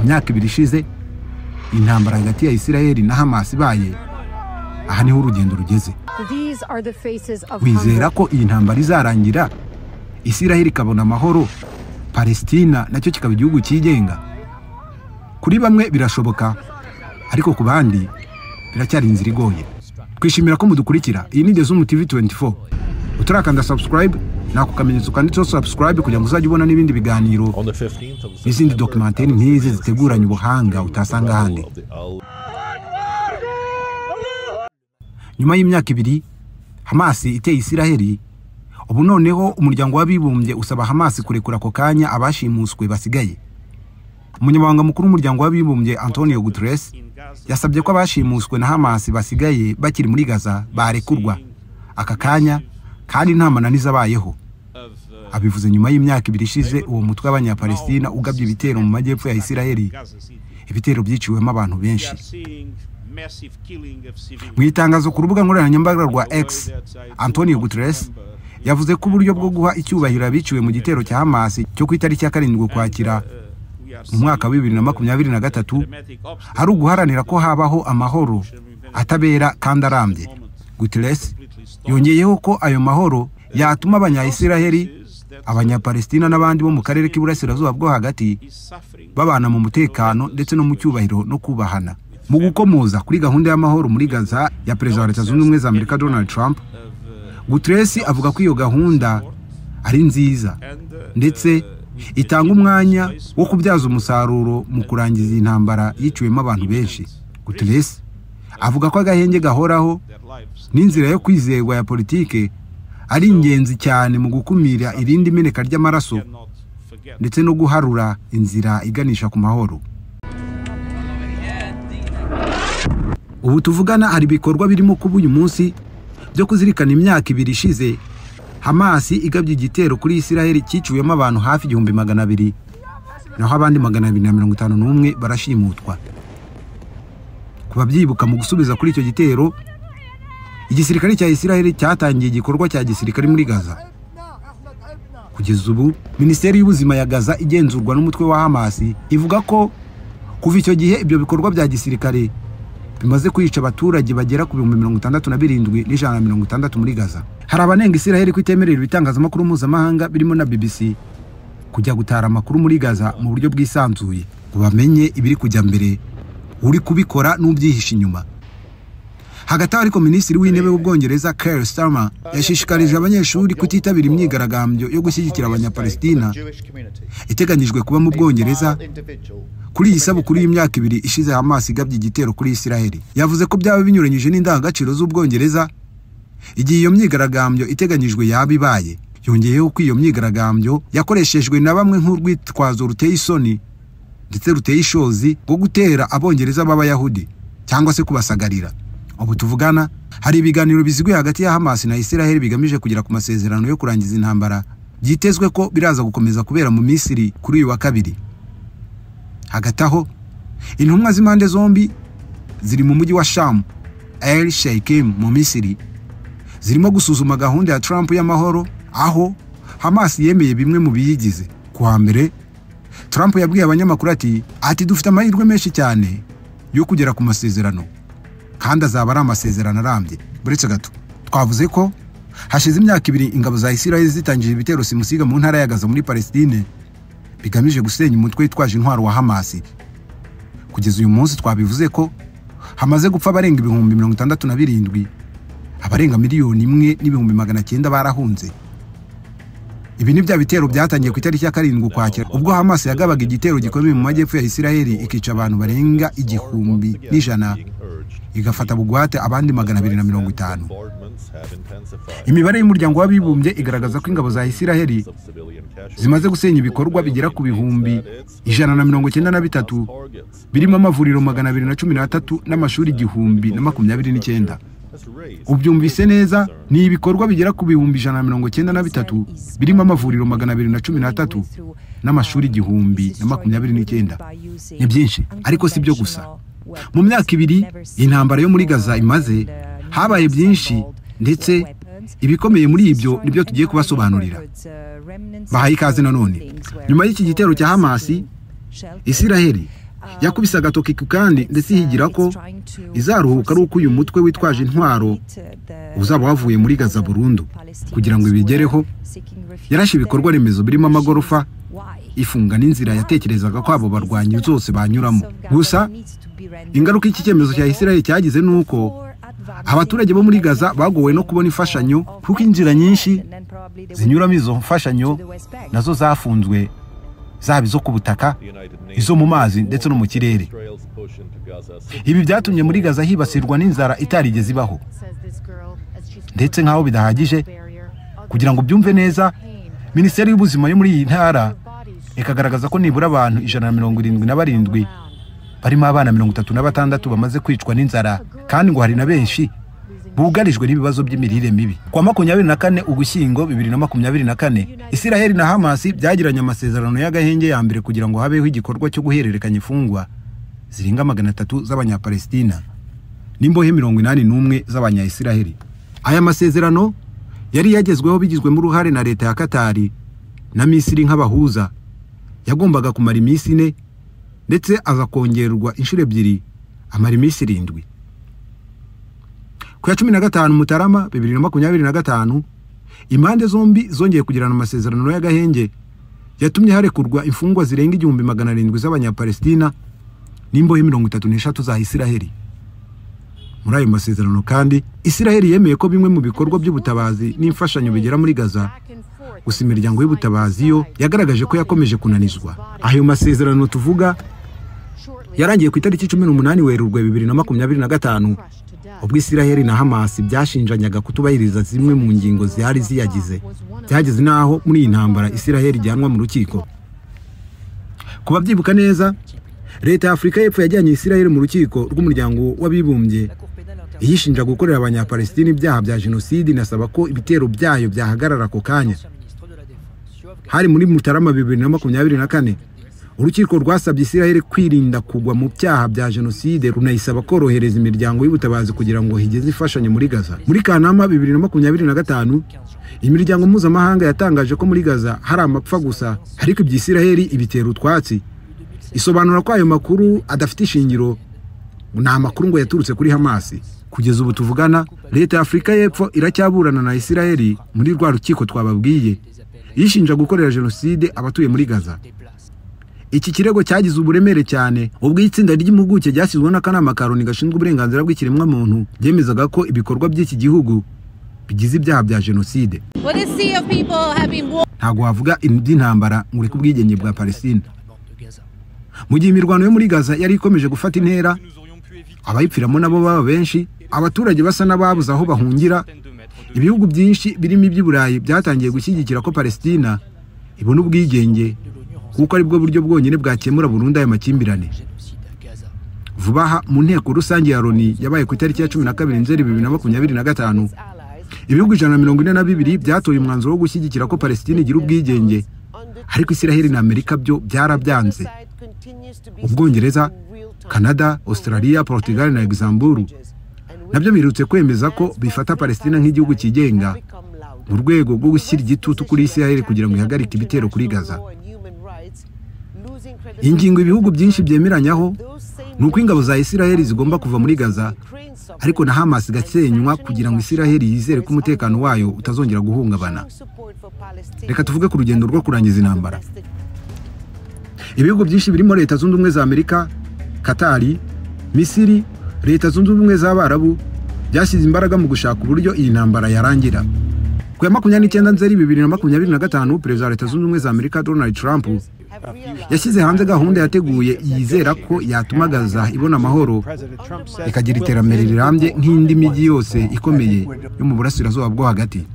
imyaka 2 ishize intambara hagati ya Isiraheli na Hamas ibaye, aha niho urugendo rugeze. Wizera ko iyi ntambara izarangira Isiraheli ikabona amahoro, Palestina nacyo kikaba igihugu cyigenga? Kuri bamwe birashoboka, ariko ku bandi biracyari inzira igoye. Twishimira ko mudukurikira. Iyi ni The Zoom TV 24. Utarakanda subscribe nako kamenyetso kanditseho subscribe kugira ngo uzajye ubona n'ibindi biganiro n'izindi documentaire nk'izi ziteguranye ubuhanga utasanga ahandi. Nyuma y'imyaka 2 Hamas iteye Isiraheli, ubu noneho umuryango w'abibumbye usaba Hamas kurekura ako kanya abashimuswe basigaye. Umunyamabanga mukuru w'umuryango w'abibumbye Antonio Guterres yasabye ko abashimuswe na Hamas basigaye bakiri muri Gaza barekurwa aka kanya kandi nta mananiza abayeho. Abivuze nyuma y'imyaka 2 ishize uwo mutwe w'abanyapalestina ugabye ibitero mu majyepfo ya Isiraheli, ibitero byiciwemo abantu benshi. Mu itangazo ku rubuga nkoranyambaga rwa X, Antonio Guterres yavuze ko uburyo bwo guha icyubahiro abiciwe mu gitero cya Hamas cyo ku itariki ya 7 Ukwakira mu mwaka wa 2023 hari uguharanira ko habaho amahoro atabera kandi arambye. Guterres yongeyeho ko ayo mahoro yatuma abanya-Isiraheli, abanya-Palestina n'abandi bo mu karere k'iburasirazuba bwo hagati babana mu mutekano ndetse no mu cyubahiro no kubahana. Mu gukomoza kuri gahunda y'amahoro muri Gaza ya Perezida wa Leta Zunze Ubumwe za Amerika Donald Trump, Guterres avuga ko iyo gahunda ari nziza ndetse itanga umwanya wo kubyaza umusaruro mu kurangiza intambara yiciwemo abantu benshi. Guterres avuga ko agahenge gahoraho n'inzira yo kwizerwa ya politike ari ingenzi cyane mu gukumira irindi meneka ry'amaraso ndetse no guharura inzira iganisha ku mahoro. Ubu tuvugana hari bikorwa birimo kuba uyu munsi byo kuzirikana imyaka 2 ishize Hamas igabye igitero kuri Isiraheli cyiciwemo abantu hafi 200, naho abandi 251 barashimutwa. Kubabyibuka mu gusubiza kuri icyo gitero, igisirikare cya Isiraheli cyatangiye igikorwa cya gisirikare muri Gaza. Kugeza ubu Minisiteri y'Ubuzima ya Gaza igenzurwa n'umutwe wa Hamas ivuga ko kuva icyo gihe ibyo bikorwa bya gisirikare bimaze kwica abaturage bagera ku 67,160 muri Gaza. Hari abanenga Isiraheli kwitemerera ibitangazamakuru mpuzamahanga birimo na BBC kujya gutara amakuru muri Gaza mu buryo bwisanzuye ngo bamenye ibiri kujya mbere, uri kubikora n'ubyihisha inyuma. Hagati ariko Minisitiri w'Intebe w'Ubwongereza Keir Starmer yashishikarije abanyeshuri kutitabira imyigaragambyo yo gushyigikira abanyapalestina iteganyijwe kuba mu Bwongereza kuri iyi sabukuru y'imyaka 2 ishize Hamas igabye igitero kuri Isiraheli. Yavuze ko byaba binyuranyije n'indangagaciro z'Ubwongereza igihe iyo myigaragambyo iteganyijwe yabibaye. Yongeyeho ko iyo myigaragambyo yakoreshejwe na bamwe nk'urwitwazo ruteye isoni ndetse ruteye ishozi bwo gutera abongereza b'Abayahudi cyangwa se kubasagarira. Ubu tuvugana hari ibiganiro biziguye hagati ya Hamas na Isiraheli bigamije kugera ku masezerano yo kurangiza intambara, byitezwe ko biraza gukomeza kubera mu Misiri kuri uyu wa 2. Hagati aho intumwa z'impande zombi ziri mu mujyi wa Sham El Sheikh mu Misiri zirimo gusuzuma gahunda ya Trump y'amahoro, aho Hamas yemeye bimwe mu biyigize. Kuwa mbere Trump yabwiye abanyamakuru ati dufite amahirwe menshi cyane yo kugera ku masezerano kandi azaba ari amasezerano arambye. Buretse gato twavuze ko hashize imyaka 2 ingabo za Isiraheli zitangije ibitero simusiga mu ntara ya Gaza muri Palestine bigamije gusenya umutwe witwaje intwaro wa Hamas. Kugeza uyu munsi twabivuze ko hamaze gupfa abarenga 67,000, abarenga 1,900,000 barahunze. Ibi ni bya bitero byatangiye ku itariki ya 7 Ukwakira ubwo Hamas yagabaga igitero gikomeye mu majyepfo ya Isiraheli ikica abantu barenga 1,100 igafata bugwate abandi 250. Imibare y'umuryango w'abibumbye igaragaza ko ingabo za Isiraheli zimaze gusenya ibikorwa bigera ku 193 birimo amavuriro 213 n'amashuri 1029. Ubyumvise neza, ni ibikorwa bigera ku 193 birimo amavuriro 213 n'amashuri 1029. Ni byinshi ariko si byo gusa. Mu myaka 2 intambara yo muri Gaza imaze habaye byinshi ndetse ibikomeye muri ibyo nibyo tugiye kubasobanurira. Bahaye ikaze nanone. Nyuma y'iki gitero cya Hamas, Isiraheli yakubise agatoki kandi ndetse higira ko izaruhuka ari uko uyu mutwe witwaje intwaro uzaba wavuye muri Gaza burundu. Kugira ngo ibigereho yarashe ibikorwa remezo birimo amagorofa, ifunga n'inzira yatekerezaga ko abo barwanyi zose banyuramo. Gusa ingaruka iki cyemezo cya Israel cyagize nuko abaturage bo muri Gaza bagowe no kubona imfashanyo, kuko inzira nyinshi zinyuramo izo mfashanyo nazo zafunzwe, zaba izo ku butaka, izo mu mazi ndetse no mu kirere. Ibi byatumye muri Gaza hibasirwa n'inzara itarigeze ibaho. Ndetse nk'aho bidahagije, kugira ngo byumve neza, Minisiteri y'Ubuzima yo muri iyi ntara ikagaragaza ko nibura abantu 177 barimo abana 36 bamaze kwicwa n'inzara, kandi ngo hari na benshi bugarijwe n'ibibazo by'imirire mibi. Kwa 24 Ugushyingo 2024, Israel na Hamas byagiranye amasezerano y'agahenge ya mbere kugira ngo habeho igikorwa cyo guhererekanya imfungwa zirenga 300 z'abanyapalestina n'imbohe 81 z'abanya-Israel. Aya masezerano yari yagezweho bigizwemo uruhare na leta ya Katari na Misiri nk'abahuza. Yagombaga kumara iminsi 4 ndetse azakongerwa inshuro 2, amara iminsi 7. Ku ya 15 Mutarama 2025, impande zombi zongeye kugirana amasezerano y'agahenge yatumye harekurwa imfungwa zirenga 1700 z'abanyapalestina n'imbohe 33 za Israel. Muri ayo masezerano kandi Israel yemeye ko bimwe mu bikorwa by'ubutabazi n'imfashanyo bigera muri Gaza, gusa imiryango y'ubutabazi yo yagaragaje ko yakomeje kunanizwa. Ayo masezerano tuvuga yarangiye ku itariki 18 Werurwe 2025, ubwo Israel na Hamas byashinjanyaga kutubahiriza zimwe mu ngingo zihari ziyagize. Byageze naho muri iyi ntambara Israel ijyanwa mu rukiko. Kuba byibuka neza, leta ya Afurika y'Epfo yajyanye Israel mu rukiko rw'umuryango w'abibumbye yishinja gukorera abanyapalestina ibyaha bya jenoside, inasaba ko ibitero byayo byahagarara ako kanya. Hari muri Mutarama 2024, urukiko rwasabye Israel kwirinda kugwa mu byaha bya jenoside, runayisaba korohereza imiryango y'ubutabazi kugira ngo higeze ifashanyo muri Gaza. Muri Kanama 2025, imiryango mpuzamahanga yatangaje ko muri Gaza hari amapfa gusa, ariko iby'Israel ibitera utwatsi. Isobanura ko ayo makuru adafite ishingiro, nta makuru ngo yaturutse kuri Hamas. Kugeza ubu tuvugana, leta ya Afurika y'Epfo iracyaburana na Israel muri rwa rukiko twababwiye, yishinja gukorera jenoside abatuye muri Gaza. Iki kirego cyagize uburemere cyane ubwo itsinda ry'impuguke ryashyizweho n'akanama ka Loni gashinzwe uburenganzira bw'ikiremwa muntu byemezaga ko ibikorwa by'iki gihugu bigize ibyaha bya jenoside. Ntago wavuga iby'intambara muri kubwigenge bwa Palestina. Mu gihe imirwano yo muri Gaza yari ikomeje gufata intera, abayipfiramo nabo baba benshi, abaturage basa n'ababuze aho bahungira, ibihugu byinshi birimo iby'Iburayi byatangiye gushyigikira ko Palestina ibona ubwigenge, kuko ari bwo buryo bwonyine bwakemura burundu aya makimbirane. Vuba aha mu nteko rusange ya Loni yabaye ku itariki ya 12 Nzeri 2025, ibihugu 142 byatoye umwanzuro wo gushyigikira ko Palestina igira ubwigenge, ariko Israel na Amerika byo byarabyanze. Ubwongereza, Canada, Australia, Portugal na Luxembourg nabyo birutse kwemeza ko bifata Palestina nk'igihugu kigenga mu rwego rwo gushyira igitutu kuri Israel kugira ngo ihagarike ibitero kuri Gaza. Ingingo ibihugu byinshi byemeranyaho nuko ingabo za Israel zigomba kuva muri Gaza, ariko na Hamas gasenywa kugira ngo Israel yizere ko umutekano wayo utazongera guhungabana. Reka tuvuge ku rugendo rwo kurangiza intambara. Ibihugu byinshi birimo Leta Zunze Ubumwe za Amerika, Katari, Misiri, Leta Zunze Ubumwe z'Abarabu byashyize imbaraga mu gushaka uburyo iyi ntambara yarangira. Ku ya 29 Nzeri 2025, Perezida wa Leta Zunze Ubumwe za Amerika Donald Trump yashyize hanze gahunda yateguye yizera ko yatuma Gaza ibona amahoro ikagira iterambere rirambye nk'indi mijyi yose ikomeye yo mu burasirazuba bwo hagati.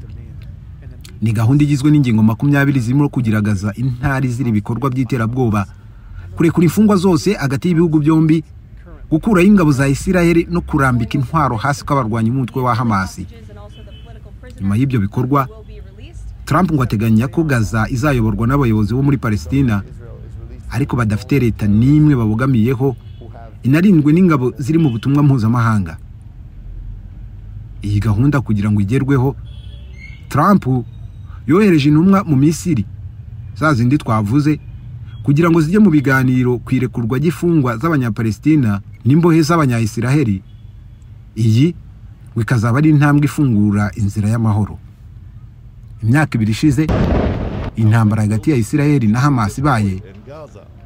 Ni gahunda igizwe n'ingingo 20 zirimo kugira Gaza intari ziri ibikorwa by'iterabwoba, kurekura imfungwa zose hagati y'ibihugu byombi, gukuraho ingabo za Israel no kurambika intwaro hasi kw'abarwanyi umutwe wa Hamas. Nyuma y'ibyo bikorwa, Trump ngo ateganya ko Gaza izayoborwa n'abayobozi bo muri Palestina, ariko badafite leta n'imwe babogamiyeho, inarindwe n'ingabo ziri mu butumwa mpuzamahanga. Iyi gahunda kugira ngo igerweho, Trump yohereje intumwa mu Misiri, za zindi twavuze, kugira ngo zijye mu biganiro kwirekurwa gifungwa z'abanyapalestina n'imbohe z'abanyayisiraheli. Iyi wikazaba ari intambwe ifungura inzira y'amahoro. Imyaka 2 ishize intambara hagati ya Isiraheli na Hamas ibaye,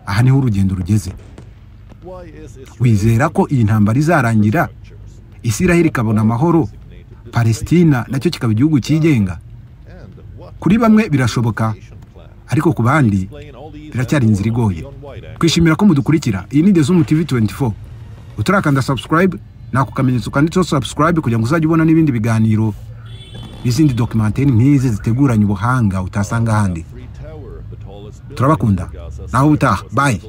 aha niho urugendo rugeze. Wizera ko iyi ntambara izarangira Isiraheli ikabona amahoro, Palestina nacyo kikaba igihugu cyigenga? Kuri bamwe birashoboka, ariko ku bandi biracyari inzira igoye. Twishimira ko mudukurikira. Iyi ni The Zoom TV 24. Utarakanda subscribe nako kamenyetso kanditseho subscribe kugira ngo uzajye ubona n'ibindi biganiro n'izindi documentaire nk'izi ziteguranye ubuhanga utasanga ahandi. Turabakunda. Naho utaha. Bye.